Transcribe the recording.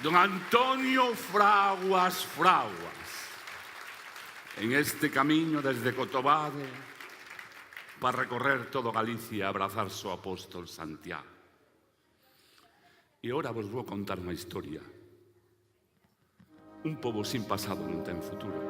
Don Antonio Fraguas, en este camiño desde Cotobade para recorrer todo Galicia e abrazar so apóstol Santiago. E ora vos vou contar unha historia. Un pobo sin pasado non ten futuro.